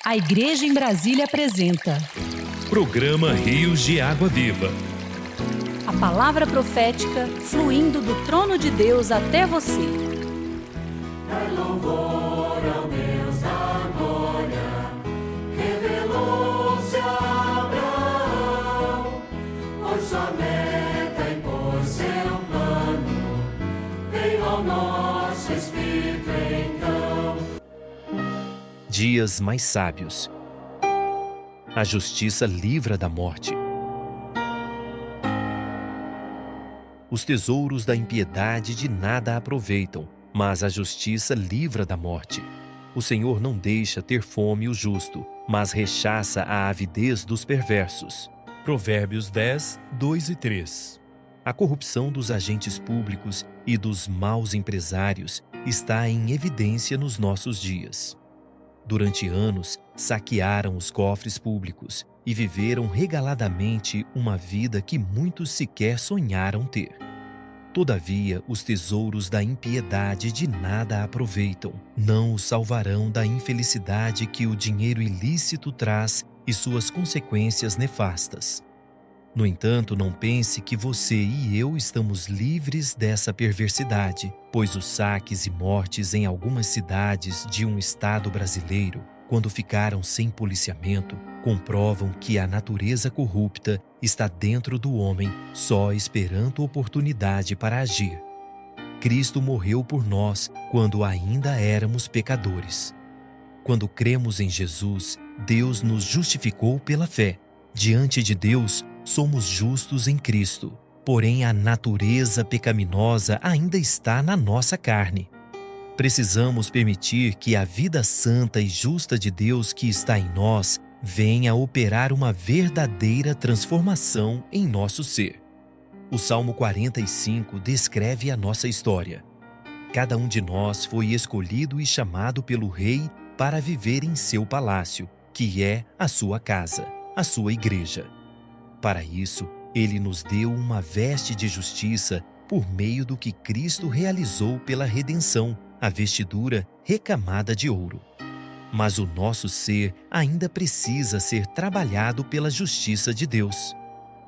A Igreja em Brasília apresenta Programa Rios de Água Viva. a palavra profética fluindo do trono de Deus até você. Dar louvor ao Deus da glória, revelou-se a Abraão, por sua meta e por seu plano, veio ao nosso espírito então. Dias mais sábios. A justiça livra da morte. Os tesouros da impiedade de nada aproveitam, mas a justiça livra da morte. O Senhor não deixa ter fome o justo, mas rechaça a avidez dos perversos. Provérbios 10, 2 e 3. A corrupção dos agentes públicos e dos maus empresários está em evidência nos nossos dias. Durante anos, saquearam os cofres públicos e viveram regaladamente uma vida que muitos sequer sonharam ter. Todavia, os tesouros da impiedade de nada aproveitam, não os salvarão da infelicidade que o dinheiro ilícito traz e suas consequências nefastas. No entanto, não pense que você e eu estamos livres dessa perversidade, pois os saques e mortes em algumas cidades de um estado brasileiro, quando ficaram sem policiamento, comprovam que a natureza corrupta está dentro do homem só esperando oportunidade para agir. Cristo morreu por nós quando ainda éramos pecadores. Quando cremos em Jesus, Deus nos justificou pela fé. Diante de Deus, somos justos em Cristo, porém a natureza pecaminosa ainda está na nossa carne. Precisamos permitir que a vida santa e justa de Deus que está em nós venha operar uma verdadeira transformação em nosso ser. O Salmo 45 descreve a nossa história. Cada um de nós foi escolhido e chamado pelo Rei para viver em seu palácio, que é a sua casa, a sua igreja. Para isso, Ele nos deu uma veste de justiça por meio do que Cristo realizou pela redenção, a vestidura recamada de ouro. Mas o nosso ser ainda precisa ser trabalhado pela justiça de Deus.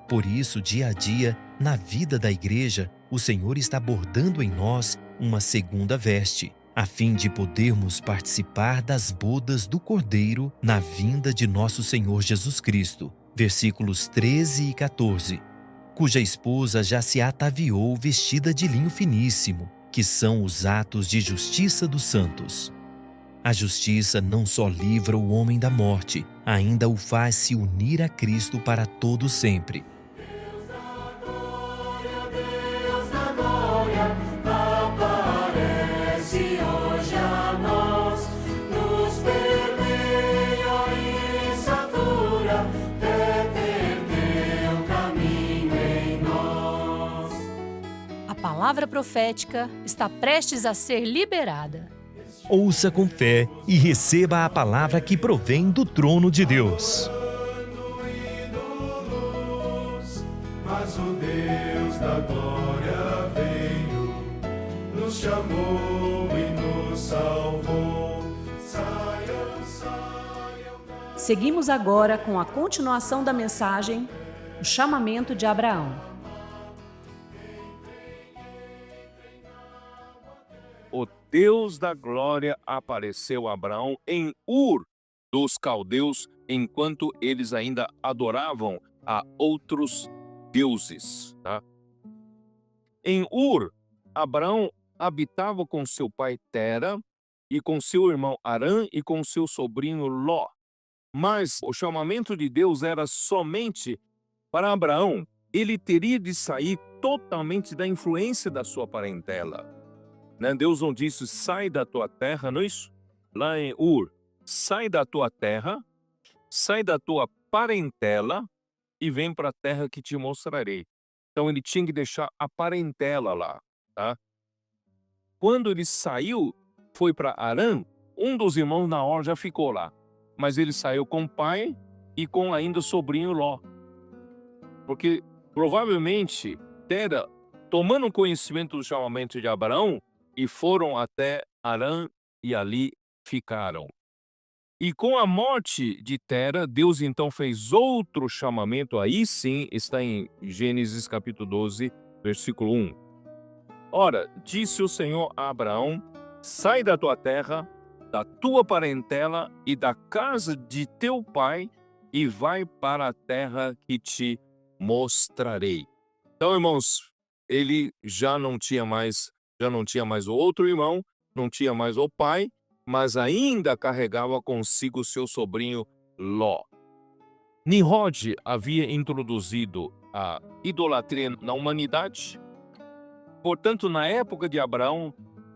Por isso, dia a dia, na vida da igreja, o Senhor está bordando em nós uma segunda veste, a fim de podermos participar das bodas do Cordeiro na vinda de nosso Senhor Jesus Cristo. Versículos 13 e 14, cuja esposa já se ataviou vestida de linho finíssimo, que são os atos de justiça dos santos. A justiça não só livra o homem da morte, ainda o faz se unir a Cristo para todo sempre. Deus da glória, aparece hoje a nós, nos permeia e satura, até ter teu caminho em nós. A palavra profética está prestes a ser liberada. Ouça com fé e receba a palavra que provém do trono de Deus. Mas o Deus da glória veio, nos chamou e nos salvou. Saiam, saiam. Seguimos agora com a continuação da mensagem, o chamamento de Abraão. O Deus da glória apareceu a Abraão em Ur dos caldeus, enquanto eles ainda adoravam a outros deuses. Tá? Em Ur, Abraão habitava com seu pai Tera e com seu irmão Arã e com seu sobrinho Ló. Mas o chamamento de Deus era somente para Abraão. Ele teria de sair totalmente da influência da sua parentela. Deus não disse, sai da tua terra, não é isso? Lá em Ur, sai da tua terra, sai da tua parentela e vem para a terra que te mostrarei. Então ele tinha que deixar a parentela lá, tá? Quando ele saiu, foi para Arã, um dos irmãos Naor já ficou lá. Mas ele saiu com o pai e com ainda o sobrinho Ló. Porque provavelmente Tera, tomando conhecimento do chamamento de Abraão, e foram até Arã e ali ficaram. E com a morte de Tera, Deus então fez outro chamamento, aí sim está em Gênesis capítulo 12, versículo 1. Ora, disse o Senhor a Abraão: sai da tua terra, da tua parentela e da casa de teu pai e vai para a terra que te mostrarei. Então, irmãos, ele já não tinha mais o outro irmão, não tinha mais o pai, mas ainda carregava consigo seu sobrinho Ló. Nimrod havia introduzido a idolatria na humanidade. Portanto, na época de Abraão,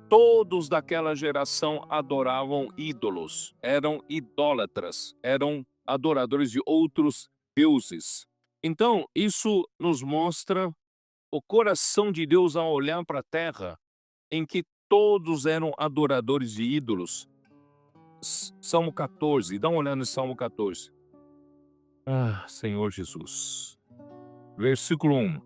todos daquela geração adoravam ídolos, eram idólatras, eram adoradores de outros deuses. Então, isso nos mostra o coração de Deus ao olhar para a terra, em que todos eram adoradores de ídolos. Salmo 14, dá uma olhada no Salmo 14. Senhor Jesus. Versículo 1.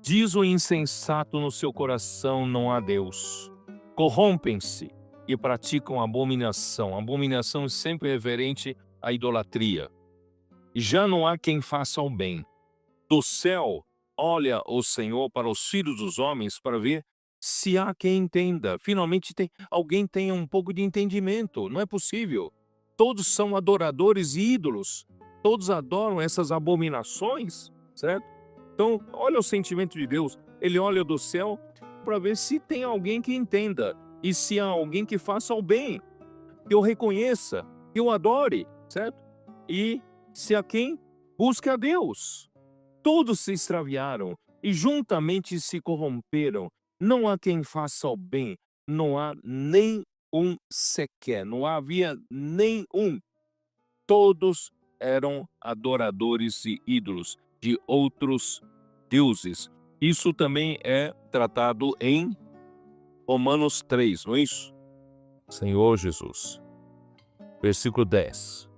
Diz o insensato no seu coração: não há Deus. Corrompem-se e praticam abominação. Abominação sempre referente à idolatria. Já não há quem faça o bem. Do céu olha o Senhor para os filhos dos homens para ver se há quem entenda. Finalmente alguém tenha um pouco de entendimento. Não é possível. Todos são adoradores e ídolos. Todos adoram essas abominações, certo? Então, olha o sentimento de Deus. Ele olha do céu para ver se tem alguém que entenda. E se há alguém que faça o bem. Que eu reconheça, que eu adore, certo? E se há quem busque a Deus. Todos se extraviaram e juntamente se corromperam. Não há quem faça o bem. Não há nem um sequer. Não havia nem um. Todos eram adoradores de ídolos, de outros deuses. Isso também é tratado em Romanos 3, não é isso? Senhor Jesus. Versículo 10.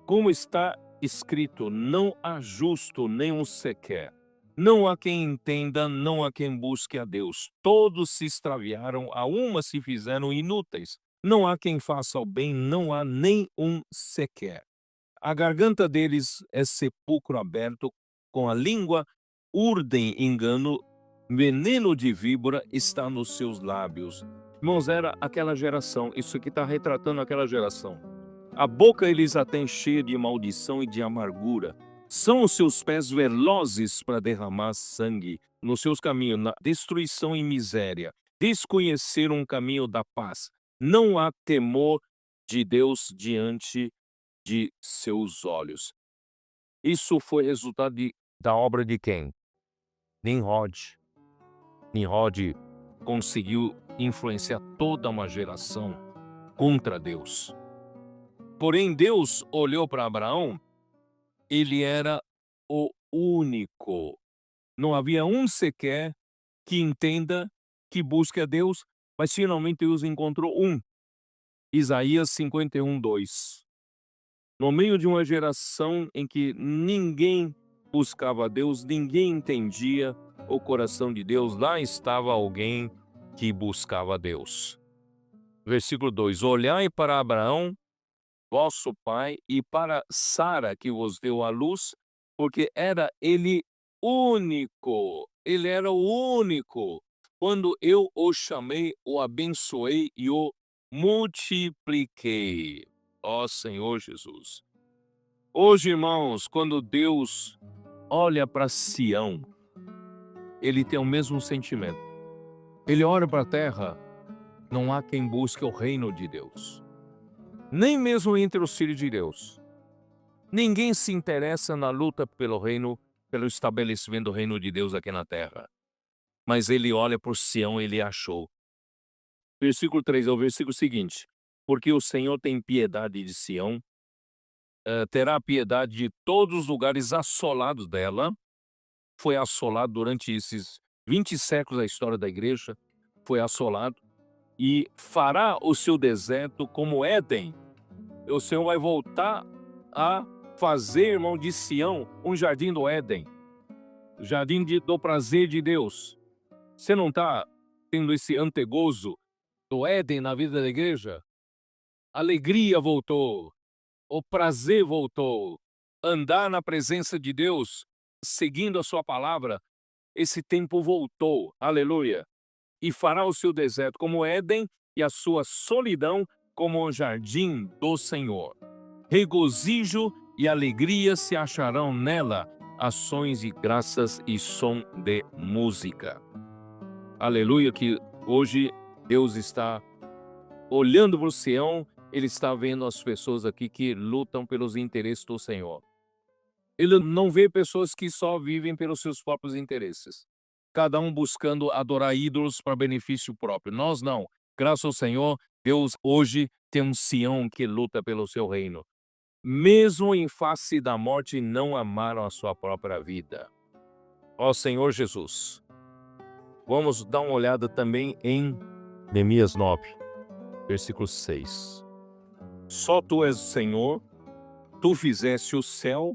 Como está escrito: não há justo nenhum sequer. Não há quem entenda, não há quem busque a Deus. Todos se extraviaram, a uma se fizeram inúteis. Não há quem faça o bem, não há nem um sequer. A garganta deles é sepulcro aberto, com a língua urdem engano, veneno de víbora está nos seus lábios. Irmãos, era aquela geração, isso aqui está retratando aquela geração. A boca eles a têm cheia de maldição e de amargura. São os seus pés velozes para derramar sangue. Nos seus caminhos, na destruição e miséria. Desconheceram um caminho da paz. Não há temor de Deus diante de seus olhos. Isso foi resultado da obra de quem? Nimrod. Nimrod conseguiu influenciar toda uma geração contra Deus. Porém, Deus olhou para Abraão, ele era o único. Não havia um sequer que entenda, que busque a Deus, mas finalmente Deus encontrou um. Isaías 51, 2. No meio de uma geração em que ninguém buscava a Deus, ninguém entendia o coração de Deus, lá estava alguém que buscava a Deus. Versículo 2. Olhai para Abraão, vosso pai, e para Sara, que vos deu a luz, porque era ele único. Ele era o único. Quando eu o chamei, o abençoei e o multipliquei. Ó Senhor Jesus. Hoje, irmãos, quando Deus olha para Sião, ele tem o mesmo sentimento. Ele olha para a terra, não há quem busque o reino de Deus. Nem mesmo entre os filhos de Deus. Ninguém se interessa na luta pelo reino, pelo estabelecimento do reino de Deus aqui na terra. Mas ele olha por Sião, ele achou. Versículo 3 é o versículo seguinte. Porque o Senhor tem piedade de Sião, terá piedade de todos os lugares assolados dela. Foi assolado durante esses 20 séculos da história da igreja, foi assolado. E fará o seu deserto como Éden. O Senhor vai voltar a fazer, irmão, de Sião um jardim do Éden. Jardim do prazer de Deus. Você não está tendo esse antegozo do Éden na vida da igreja? A alegria voltou, o prazer voltou. Andar na presença de Deus, seguindo a sua palavra, esse tempo voltou. Aleluia. E fará o seu deserto como Éden e a sua solidão como o jardim do Senhor. Regozijo e alegria se acharão nela, ações de graças e som de música. Aleluia, que hoje Deus está olhando para o Sião, Ele está vendo as pessoas aqui que lutam pelos interesses do Senhor. Ele não vê pessoas que só vivem pelos seus próprios interesses, cada um buscando adorar ídolos para benefício próprio. Nós não. Graças ao Senhor, Deus hoje tem um Sião que luta pelo seu reino. Mesmo em face da morte, não amaram a sua própria vida. Ó Senhor Jesus, vamos dar uma olhada também em Neemias 9, versículo 6. Só Tu és o Senhor, Tu fizeste o céu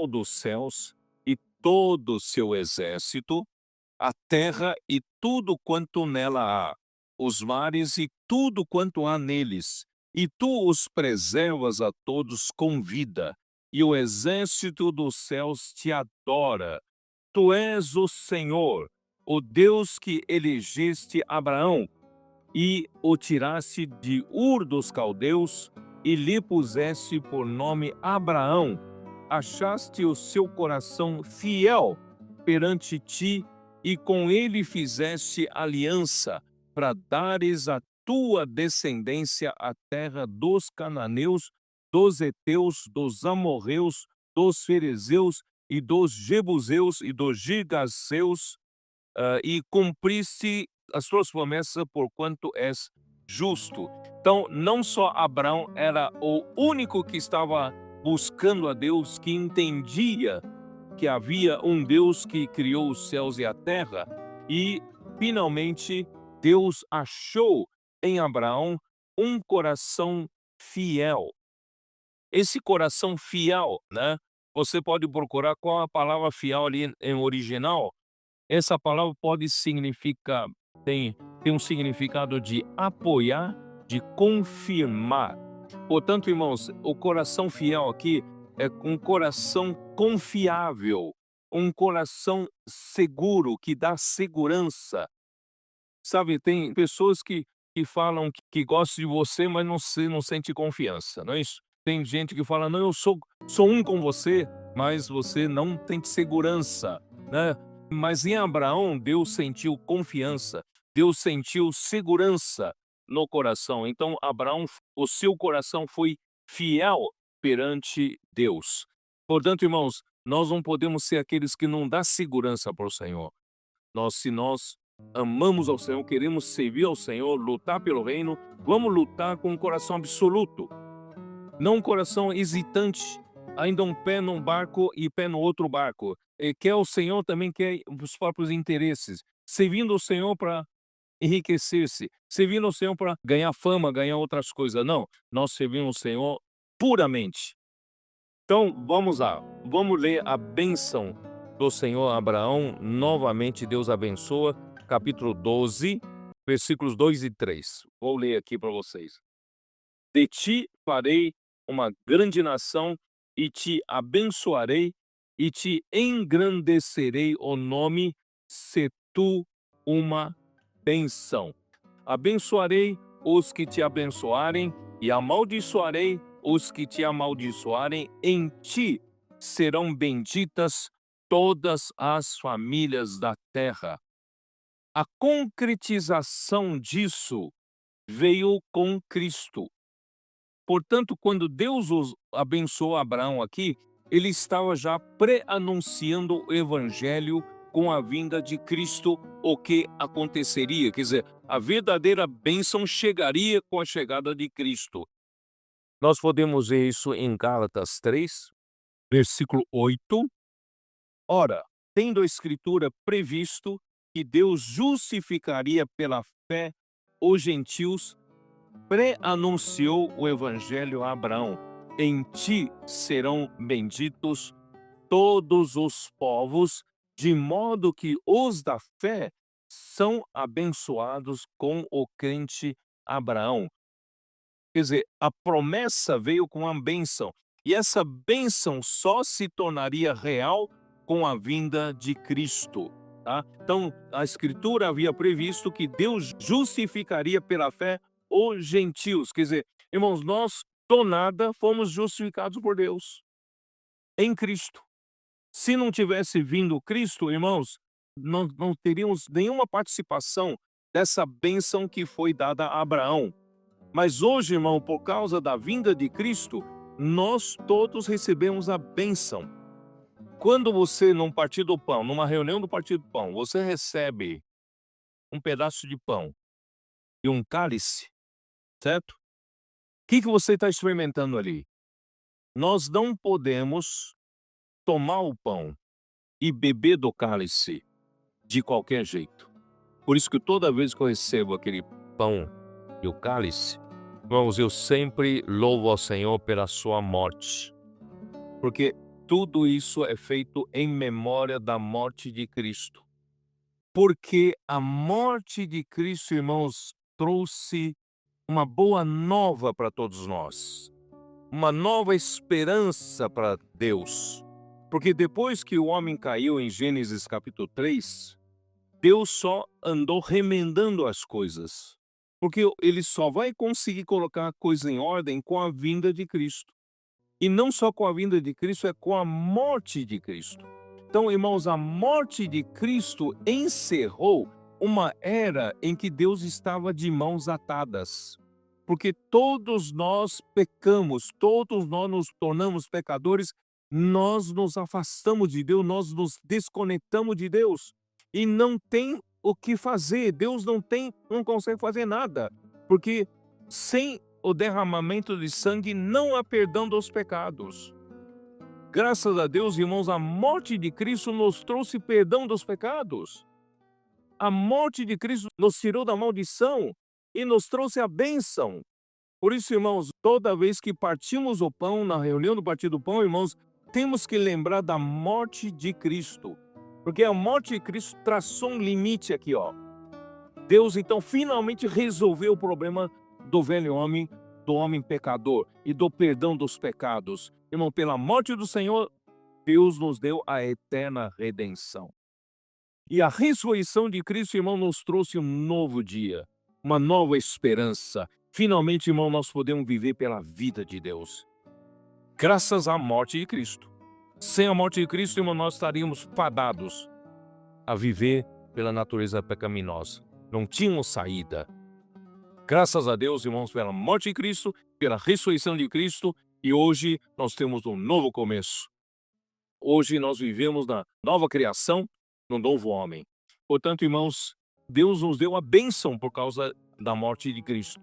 dos céus e todo o seu exército, a terra e tudo quanto nela há, os mares e tudo quanto há neles, e tu os preservas a todos com vida, e o exército dos céus te adora. Tu és o Senhor, o Deus que elegeste Abraão, e o tiraste de Ur dos caldeus, e lhe puseste por nome Abraão. Achaste o seu coração fiel perante ti, e com ele fizeste aliança, para dares à tua descendência a terra dos cananeus, dos heteus, dos amorreus, dos ferezeus, e dos jebuseus, e dos girgazeus, e cumpriste as tuas promessas, porquanto és justo. Então, não só Abraão era o único que estava buscando a Deus, que entendia que havia um Deus que criou os céus e a terra, e finalmente Deus achou em Abraão um coração fiel. Esse coração fiel, né? Você pode procurar qual a palavra fiel ali em original. Essa palavra pode significar, tem um significado de apoiar, de confirmar. Portanto, irmãos, o coração fiel aqui é um coração confiável, um coração seguro, que dá segurança. Sabe, tem pessoas que falam que gostam de você, mas não sente confiança, não é isso? Tem gente que fala, não, eu sou um com você, mas você não tem segurança, né? Mas em Abraão, Deus sentiu confiança, Deus sentiu segurança no coração. Então, Abraão, o seu coração foi fiel perante Deus. Portanto, irmãos, nós não podemos ser aqueles que não dão segurança para o Senhor. Se nós amamos ao Senhor, queremos servir ao Senhor, lutar pelo reino, vamos lutar com um coração absoluto, não um coração hesitante, ainda um pé num barco e pé no outro barco. Quer o Senhor, também quer os próprios interesses, servindo o Senhor para enriquecer-se, servindo ao Senhor para ganhar fama, ganhar outras coisas. Não, nós servimos o Senhor puramente. Então, vamos lá, vamos ler a bênção do Senhor a Abraão. Novamente, Deus abençoa, capítulo 12, versículos 2 e 3. Vou ler aqui para vocês. De ti farei uma grande nação, e te abençoarei, e te engrandecerei o nome, se tu uma bênção. Abençoarei os que te abençoarem, e amaldiçoarei os que te amaldiçoarem. Em ti serão benditas todas as famílias da terra. A concretização disso veio com Cristo. Portanto, quando Deus abençoou Abraão aqui, ele estava já pré-anunciando o evangelho com a vinda de Cristo, o que aconteceria. Quer dizer, a verdadeira bênção chegaria com a chegada de Cristo. Nós podemos ver isso em Gálatas 3, versículo 8. Ora, tendo a Escritura previsto que Deus justificaria pela fé os gentios, pré-anunciou o evangelho a Abraão. Em ti serão benditos todos os povos, de modo que os da fé são abençoados com o crente Abraão. Quer dizer, a promessa veio com a bênção. E essa bênção só se tornaria real com a vinda de Cristo. Tá? Então, a Escritura havia previsto que Deus justificaria pela fé os gentios. Quer dizer, irmãos, nós do nada fomos justificados por Deus em Cristo. Se não tivesse vindo Cristo, irmãos, não teríamos nenhuma participação dessa bênção que foi dada a Abraão. Mas hoje, irmão, por causa da vinda de Cristo, nós todos recebemos a bênção. Quando você, num partido do pão, numa reunião do partido do pão, você recebe um pedaço de pão e um cálice, certo? O que você está experimentando ali? Nós não podemos tomar o pão e beber do cálice de qualquer jeito. Por isso que toda vez que eu recebo aquele pão e o cálice, irmãos, eu sempre louvo ao Senhor pela sua morte. Porque tudo isso é feito em memória da morte de Cristo. Porque a morte de Cristo, irmãos, trouxe uma boa nova para todos nós. Uma nova esperança para Deus. Porque depois que o homem caiu em Gênesis capítulo 3, Deus só andou remendando as coisas. Porque ele só vai conseguir colocar a coisa em ordem com a vinda de Cristo. E não só com a vinda de Cristo, é com a morte de Cristo. Então, irmãos, a morte de Cristo encerrou uma era em que Deus estava de mãos atadas. Porque todos nós pecamos, todos nós nos tornamos pecadores, nós nos afastamos de Deus, nós nos desconectamos de Deus. E não tem o que fazer, Deus não consegue fazer nada. Porque sem o derramamento de sangue não há perdão dos pecados. Graças a Deus, irmãos, a morte de Cristo nos trouxe perdão dos pecados. A morte de Cristo nos tirou da maldição e nos trouxe a bênção. Por isso, irmãos, toda vez que partimos o pão, na reunião do Partido do Pão, irmãos, temos que lembrar da morte de Cristo. Porque a morte de Cristo traçou um limite aqui, ó. Deus, então, finalmente resolveu o problema do velho homem, do homem pecador e do perdão dos pecados. Irmão, pela morte do Senhor, Deus nos deu a eterna redenção. E a ressurreição de Cristo, irmão, nos trouxe um novo dia, uma nova esperança. Finalmente, irmão, nós podemos viver pela vida de Deus. Graças à morte de Cristo. Sem a morte de Cristo, irmão, nós estaríamos fadados a viver pela natureza pecaminosa. Não tínhamos saída. Graças a Deus, irmãos, pela morte de Cristo, pela ressurreição de Cristo, e hoje nós temos um novo começo. Hoje nós vivemos na nova criação, no novo homem. Portanto, irmãos, Deus nos deu a bênção por causa da morte de Cristo.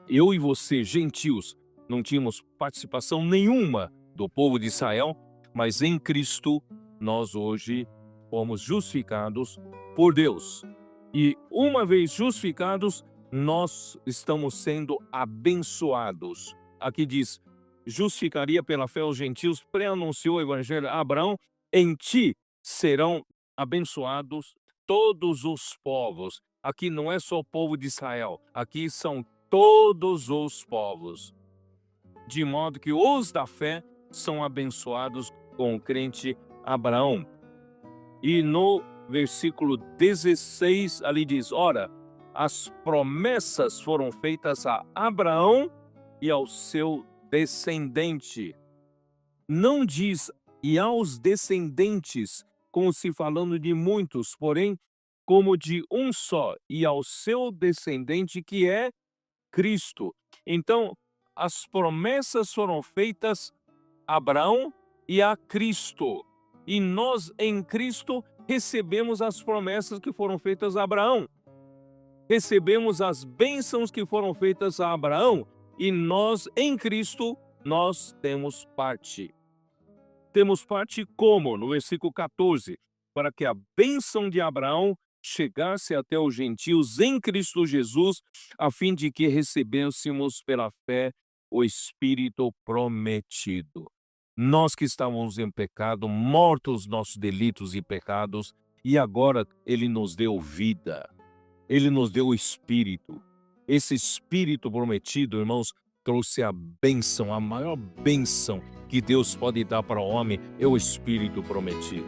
Eu e você, gentios, não tínhamos participação nenhuma do povo de Israel, mas em Cristo nós hoje fomos justificados por Deus. E uma vez justificados, nós estamos sendo abençoados. Aqui diz, justificaria pela fé os gentios, pré-anunciou o evangelho a Abraão, em ti serão abençoados todos os povos. Aqui não é só o povo de Israel, aqui são todos os povos. De modo que os da fé são abençoados com o crente Abraão. E no versículo 16 ali diz, ora, as promessas foram feitas a Abraão e ao seu descendente. Não diz e aos descendentes, como se falando de muitos, porém, como de um só, e ao seu descendente que é Cristo. Então, as promessas foram feitas a Abraão e a Cristo. E nós, em Cristo, recebemos as promessas que foram feitas a Abraão. Recebemos as bênçãos que foram feitas a Abraão. E nós, em Cristo, nós temos parte. Temos parte como? No versículo 14. Para que a bênção de Abraão chegasse até os gentios em Cristo Jesus, a fim de que recebêssemos pela fé o Espírito prometido. Nós que estávamos em pecado, mortos nossos delitos e pecados, e agora Ele nos deu vida. Ele nos deu o Espírito. Esse Espírito prometido, irmãos, trouxe a bênção, a maior bênção que Deus pode dar para o homem é o Espírito prometido.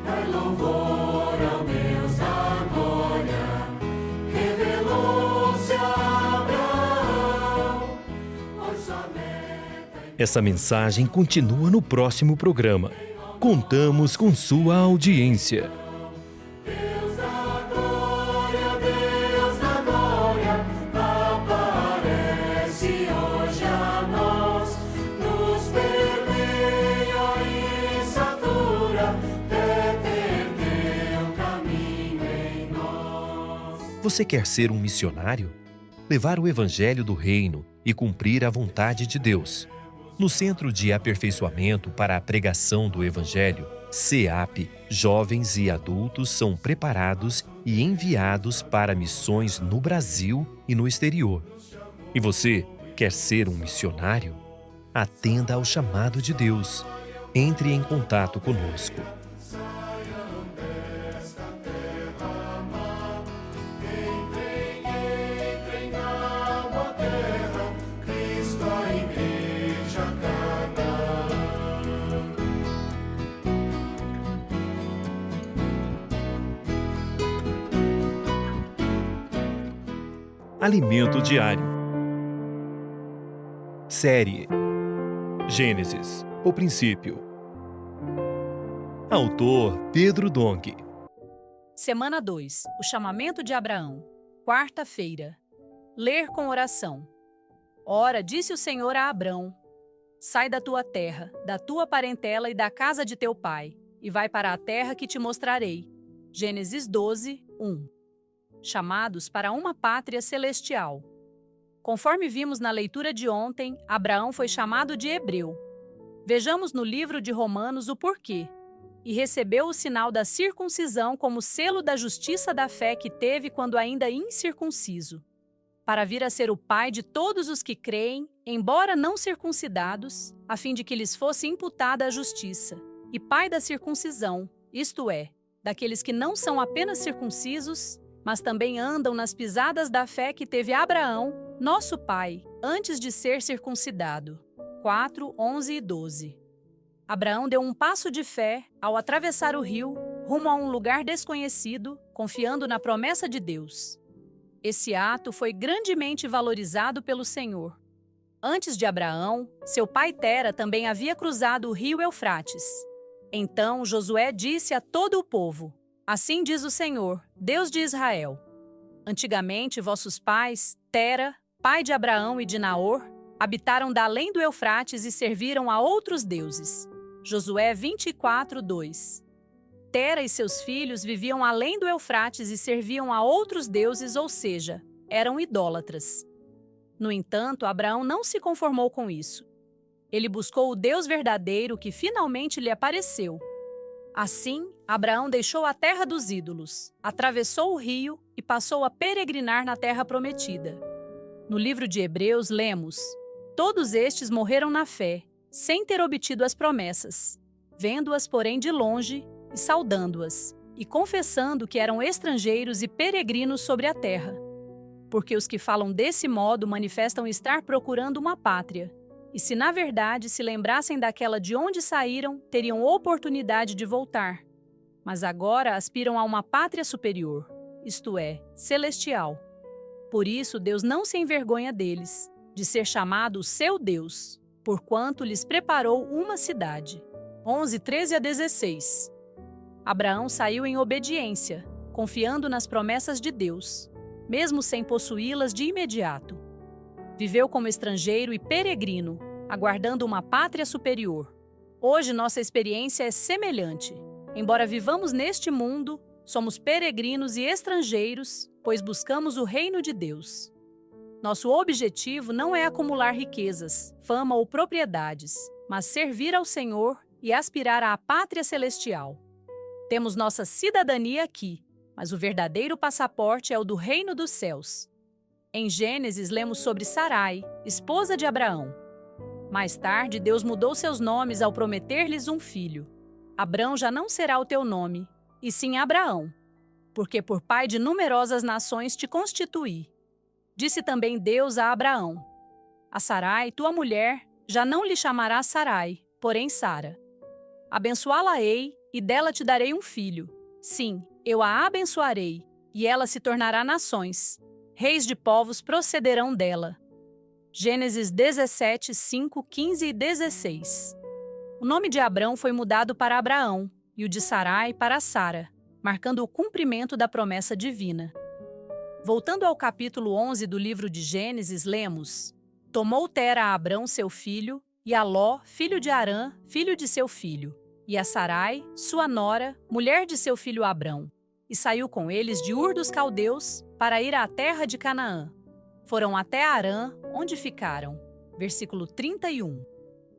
Dai louvor ao Deus da glória, revelou-se a Abraão, por sua meta. Essa mensagem continua no próximo programa. Contamos com sua audiência. Deus da glória, aparece hoje a nós, nos permeia e satura, até teu caminho em nós. Você quer ser um missionário? Levar o Evangelho do Reino e cumprir a vontade de Deus. No Centro de Aperfeiçoamento para a Pregação do Evangelho, CEAP, jovens e adultos são preparados e enviados para missões no Brasil e no exterior. E você quer ser um missionário? Atenda ao chamado de Deus. Entre em contato conosco. Entrem na boa terra, Cristo a igreja Canaã. Alimento diário. Série Gênesis, o princípio. Autor Pedro Dong. Semana 2. O chamamento de Abraão. Quarta-feira. Ler com oração. Ora, disse o Senhor a Abrão: sai da tua terra, da tua parentela e da casa de teu pai, e vai para a terra que te mostrarei. Gênesis 12, 1. Chamados para uma pátria celestial. Conforme vimos na leitura de ontem, Abraão foi chamado de hebreu. Vejamos no livro de Romanos o porquê. E recebeu o sinal da circuncisão como selo da justiça da fé que teve quando ainda incircunciso, para vir a ser o pai de todos os que creem, embora não circuncidados, a fim de que lhes fosse imputada a justiça, e pai da circuncisão, isto é, daqueles que não são apenas circuncisos, mas também andam nas pisadas da fé que teve Abraão, nosso pai, antes de ser circuncidado. 4, 11 e 12. Abraão deu um passo de fé ao atravessar o rio, rumo a um lugar desconhecido, confiando na promessa de Deus. Esse ato foi grandemente valorizado pelo Senhor. Antes de Abraão, seu pai Tera também havia cruzado o rio Eufrates. Então Josué disse a todo o povo: assim diz o Senhor, Deus de Israel: antigamente vossos pais, Tera, pai de Abraão e de Naor, habitaram da além do Eufrates e serviram a outros deuses. Josué 24, 2. Tera e seus filhos viviam além do Eufrates e serviam a outros deuses, ou seja, eram idólatras. No entanto, Abraão não se conformou com isso. Ele buscou o Deus verdadeiro que finalmente lhe apareceu. Assim, Abraão deixou a terra dos ídolos, atravessou o rio e passou a peregrinar na terra prometida. No livro de Hebreus, lemos: todos estes morreram na fé, sem ter obtido as promessas, vendo-as, porém, de longe e saudando-as, e confessando que eram estrangeiros e peregrinos sobre a terra. Porque os que falam desse modo manifestam estar procurando uma pátria, e se na verdade se lembrassem daquela de onde saíram, teriam oportunidade de voltar. Mas agora aspiram a uma pátria superior, isto é, celestial. Por isso Deus não se envergonha deles, de ser chamado o seu Deus, porquanto lhes preparou uma cidade. 11, 13 a 16. Abraão saiu em obediência, confiando nas promessas de Deus, mesmo sem possuí-las de imediato. Viveu como estrangeiro e peregrino, aguardando uma pátria superior. Hoje nossa experiência é semelhante. Embora vivamos neste mundo, somos peregrinos e estrangeiros, pois buscamos o reino de Deus. Nosso objetivo não é acumular riquezas, fama ou propriedades, mas servir ao Senhor e aspirar à pátria celestial. Temos nossa cidadania aqui, mas o verdadeiro passaporte é o do reino dos céus. Em Gênesis, lemos sobre Sarai, esposa de Abraão. Mais tarde, Deus mudou seus nomes ao prometer-lhes um filho. Abrão já não será o teu nome, e sim Abraão. porque por pai de numerosas nações te constituí. Disse também Deus a Abraão: a Sarai, tua mulher, já não lhe chamarás Sarai, porém Sara. Abençoá-la-ei, e dela te darei um filho. Sim, eu a abençoarei, e ela se tornará nações. Reis de povos procederão dela. Gênesis 17, 5, 15 e 16. O nome de Abrão foi mudado para Abraão, e o de Sarai para Sara, marcando o cumprimento da promessa divina. Voltando ao capítulo 11 do livro de Gênesis, lemos: Tomou Tera a Abrão seu filho, e a Ló, filho de Arã, filho de seu filho, e a Sarai, sua nora, mulher de seu filho Abrão, e saiu com eles de Ur dos Caldeus para ir à terra de Canaã. Foram até Arã, onde ficaram. Versículo 31.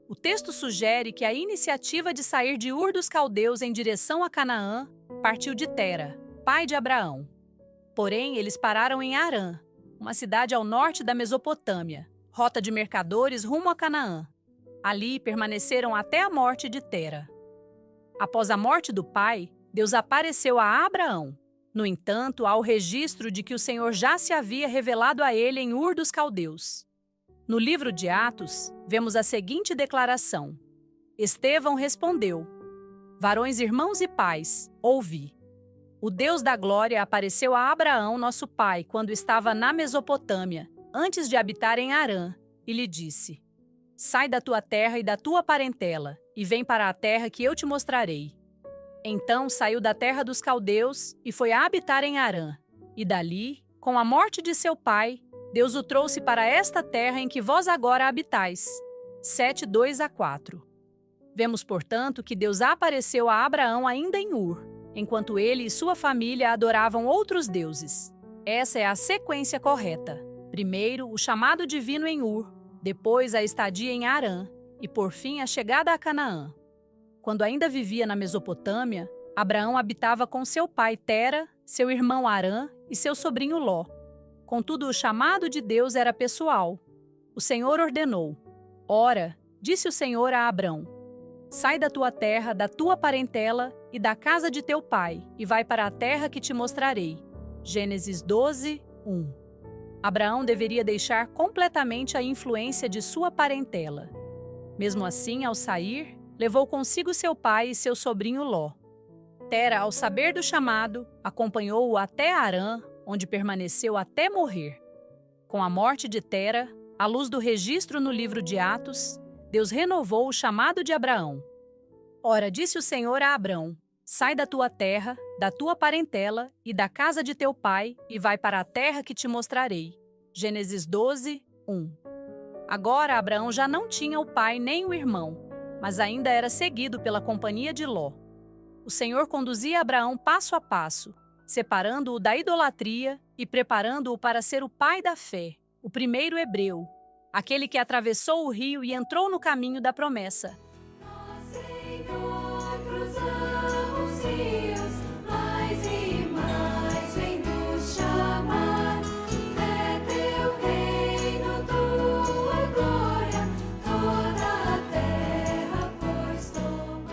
O texto sugere que a iniciativa de sair de Ur dos Caldeus em direção a Canaã partiu de Tera, pai de Abraão. Porém, eles pararam em Arã, uma cidade ao norte da Mesopotâmia, rota de mercadores rumo a Canaã. Ali permaneceram até a morte de Tera. Após a morte do pai, Deus apareceu a Abraão. No entanto, há o registro de que o Senhor já se havia revelado a ele em Ur dos Caldeus. No livro de Atos, vemos a seguinte declaração: Estevão respondeu: Varões, irmãos e pais, ouvi. O Deus da glória apareceu a Abraão, nosso pai, quando estava na Mesopotâmia, antes de habitar em Harã, e lhe disse: Sai da tua terra e da tua parentela, e vem para a terra que eu te mostrarei. Então saiu da terra dos caldeus e foi habitar em Harã. E dali, com a morte de seu pai, Deus o trouxe para esta terra em que vós agora habitais. 7:2-4. Vemos, portanto, que Deus apareceu a Abraão ainda em Ur, enquanto ele e sua família adoravam outros deuses. Essa é a sequência correta. Primeiro, o chamado divino em Ur, depois a estadia em Harã e, por fim, a chegada a Canaã. Quando ainda vivia na Mesopotâmia, Abraão habitava com seu pai Tera, seu irmão Harã e seu sobrinho Ló. Contudo, o chamado de Deus era pessoal. O Senhor ordenou: Ora, disse o Senhor a Abrão, sai da tua terra, da tua parentela e da casa de teu pai, e vai para a terra que te mostrarei. Gênesis 12:1. Abraão deveria deixar completamente a influência de sua parentela. Mesmo assim, ao sair, levou consigo seu pai e seu sobrinho Ló. Tera, ao saber do chamado, acompanhou-o até Harã, onde permaneceu até morrer. Com a morte de Tera, à luz do registro no livro de Atos, Deus renovou o chamado de Abraão. Ora, disse o Senhor a Abrão: Sai da tua terra, da tua parentela e da casa de teu pai, e vai para a terra que te mostrarei. Gênesis 12:1. Agora Abraão já não tinha o pai nem o irmão, mas ainda era seguido pela companhia de Ló. O Senhor conduzia Abraão passo a passo, separando-o da idolatria e preparando-o para ser o pai da fé, o primeiro hebreu, aquele que atravessou o rio e entrou no caminho da promessa. Senhor, cruzamos rios, mais e mais vem nos chamar. É teu reino, tua glória, toda a terra, pois toma.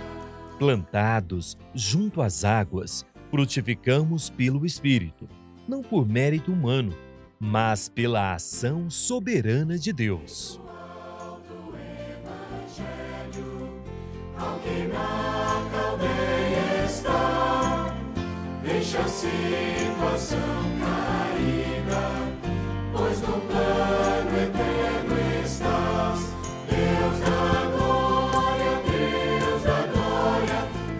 Plantados junto às águas, frutificamos pelo Espírito, não por mérito humano, mas pela ação soberana de Deus. Ao que na caldeia está, deixa a situação caída, pois no plano eterno estás. Deus da glória,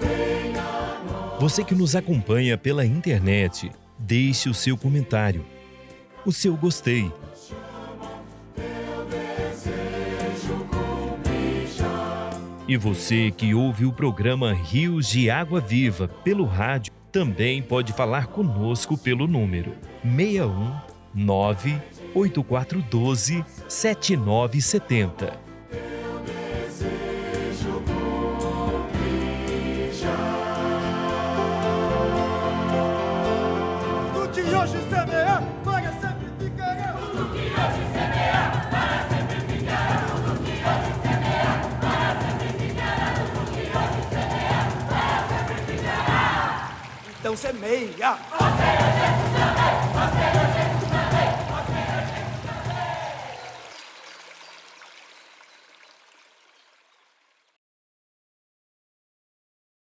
vem a nós. Você que nos acompanha pela internet, deixe o seu comentário, o seu gostei. E você que ouve o programa Rios de Água Viva pelo rádio, também pode falar conosco pelo número 61 98412 7970. Do que hoje semear, para sempre ficará. Do que hoje semear, para sempre ficará. Do que hoje semear, para sempre ficará. Do que hoje semear, para sempre ficará. Então semeia.